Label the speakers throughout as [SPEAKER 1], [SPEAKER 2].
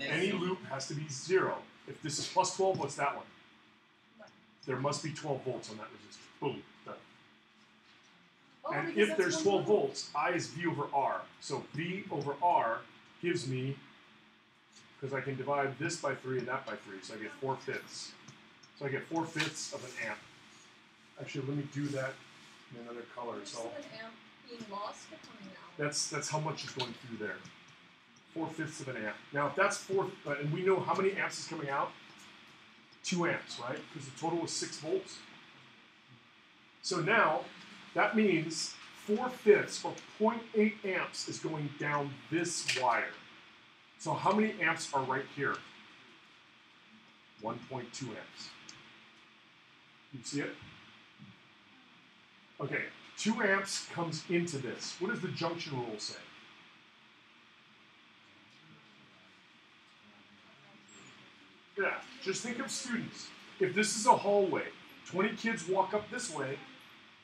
[SPEAKER 1] Any loop has to be 0. If this is plus 12, what's that one? There must be 12 volts on that resistor. Boom, done. And if there's 12 volts, I is V over R. So V over R gives me, because I can divide this by 3 and that by 3, so I get 4/5. So I get 4/5 of an amp. Actually, let me do that in another color. So
[SPEAKER 2] an amp being lost or coming out?
[SPEAKER 1] that's how much is going through there. 4/5 of an amp. Now, if that's 4, and we know how many amps is coming out? 2 amps, right? Because the total was 6 volts. So now, that means 4/5 or 0.8 amps is going down this wire. So how many amps are right here? 1.2 amps. You see it? Okay, 2 amps comes into this. What does the junction rule say? Yeah, just think of students. If this is a hallway, 20 kids walk up this way,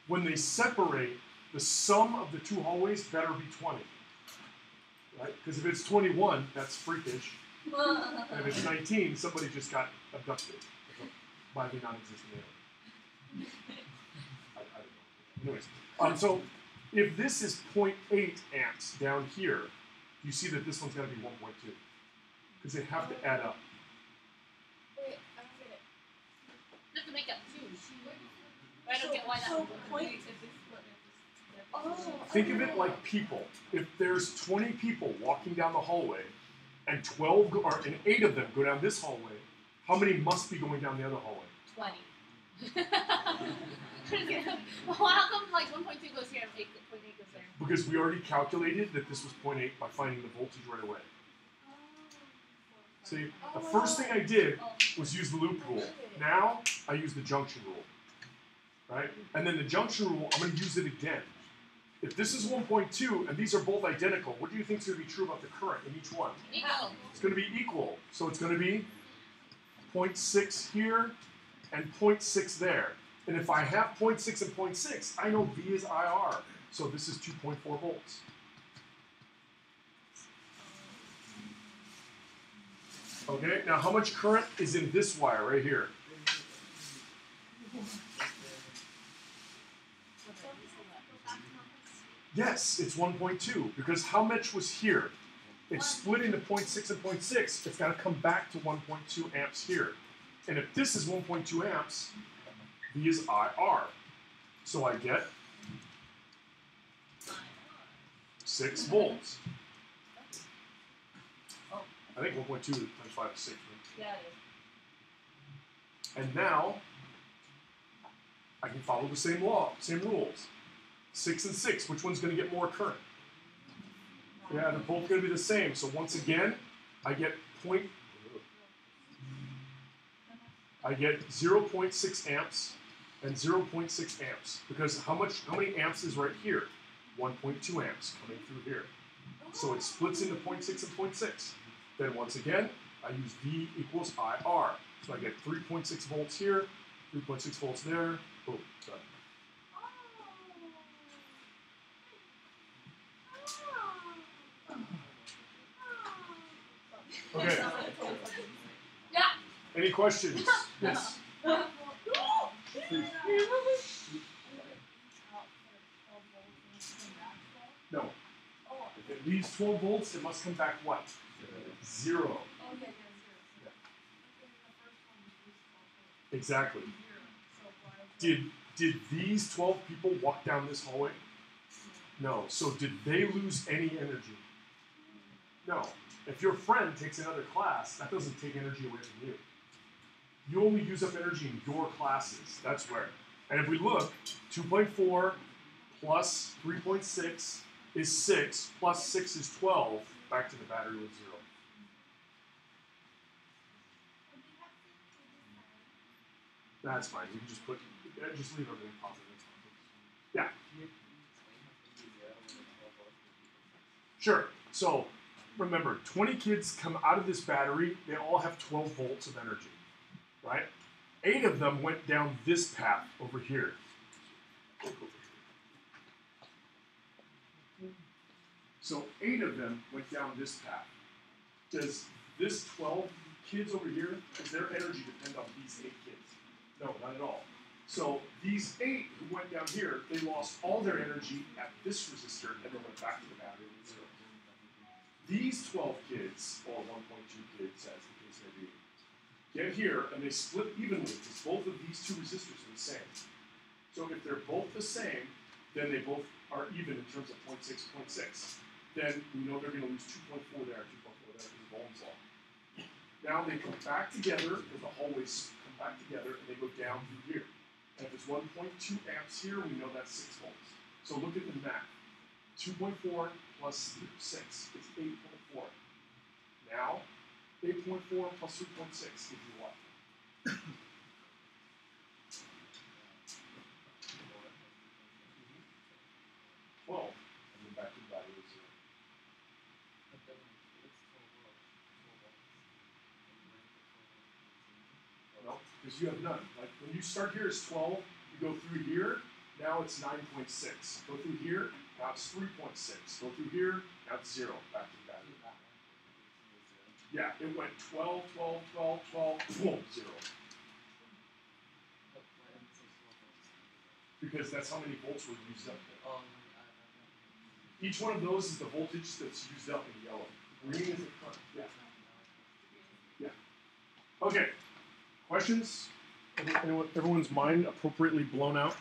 [SPEAKER 1] when they separate, the sum of the 2 hallways better be 20. Right? Because if it's 21, that's freakish. And if it's 19, somebody just got abducted by the non-existent alien. I don't know. Anyways, so if this is 0.8 amps down here, you see that this one's got to be 1.2. Because they have to add up.
[SPEAKER 2] Wait, I don't get it.
[SPEAKER 3] Just to make up 2. I don't get why that's
[SPEAKER 2] so point.
[SPEAKER 1] Think of it like people. If there's 20 people walking down the hallway, and 12 and 8 of them go down this hallway, how many must be going down the other hallway?
[SPEAKER 3] 20. Well, how come like 1.2 goes here and 8.8 goes there?
[SPEAKER 1] Because we already calculated that this was 0.8 by finding the voltage right away. See, the first thing I did was use the loop rule. Now, I use the junction rule. Right? And then the junction rule, I'm going to use it again. If this is 1.2 and these are both identical, what do you think is going to be true about the current in each one?
[SPEAKER 3] Equal.
[SPEAKER 1] It's going to be equal. So it's going to be 0.6 here and 0.6 there. And if I have 0.6 and 0.6, I know V is IR. So this is 2.4 volts. Okay, now how much current is in this wire right here? Yes, it's 1.2, because how much was here? It's split into 0.6 and 0.6. It's got to come back to 1.2 amps here. And if this is 1.2 amps, V is IR. So I get 6 volts. I think 1.2 times 5 is 6. Right?
[SPEAKER 3] Yeah, it is.
[SPEAKER 1] And now, I can follow the same law, same rules. 6 and 6, which one's going to get more current? Yeah, they're both going to be the same. So once again, I get 0.6 amps and 0.6 amps. Because how many amps is right here? 1.2 amps coming through here. So it splits into 0.6 and 0.6. Then once again, I use V equals IR. So I get 3.6 volts here, 3.6 volts there. Boom, done. Okay.
[SPEAKER 3] Yeah.
[SPEAKER 1] Any questions? Yes. No. If it leaves 12 volts, it must come back what? 0. Exactly. Did these 12 people walk down this hallway? No. So did they lose any energy? No. If your friend takes another class, that doesn't take energy away from you. You only use up energy in your classes. That's where. And if we look, 2.4 plus 3.6 is 6, plus 6 is 12. Back to the battery with 0. That's fine. You can just leave everything positive. Yeah. Sure. So remember, 20 kids come out of this battery. They all have 12 volts of energy, right? 8 of them went down this path over here. So 8 of them went down this path. Does this 12 kids over here, does their energy depend on these 8 kids? No, not at all. So these 8 who went down here, they lost all their energy at this resistor and then went back to the battery at 0. These 12 kids, or 1.2 kids as the case may be, get here and they split evenly because both of these two resistors are the same. So if they're both the same, then they both are even in terms of 0.6, 0.6. Then we know they're going to lose 2.4 there, 2.4 there because of Ohm's law. Now they come back together because the hallways come back together and they go down through here. And if it's 1.2 amps here, we know that's 6 volts. So look at the math. 2.4 plus 6 is 8.4. Now, 8.4 plus 3.6 gives you what? Well, and then back to the value of 0. No, because you have none. Like when you start here as 12, you go through here, now it's 9.6. Go through here, now it's 3.6. Go through here, now it's 0. Back to the value. Yeah, it went 12, 12, 12, 12, boom, 0. Because that's how many volts were used up there. Each one of those is the voltage that's used up in yellow. Green is the current. Yeah. Yeah. Okay. Questions? Everyone's mind appropriately blown out?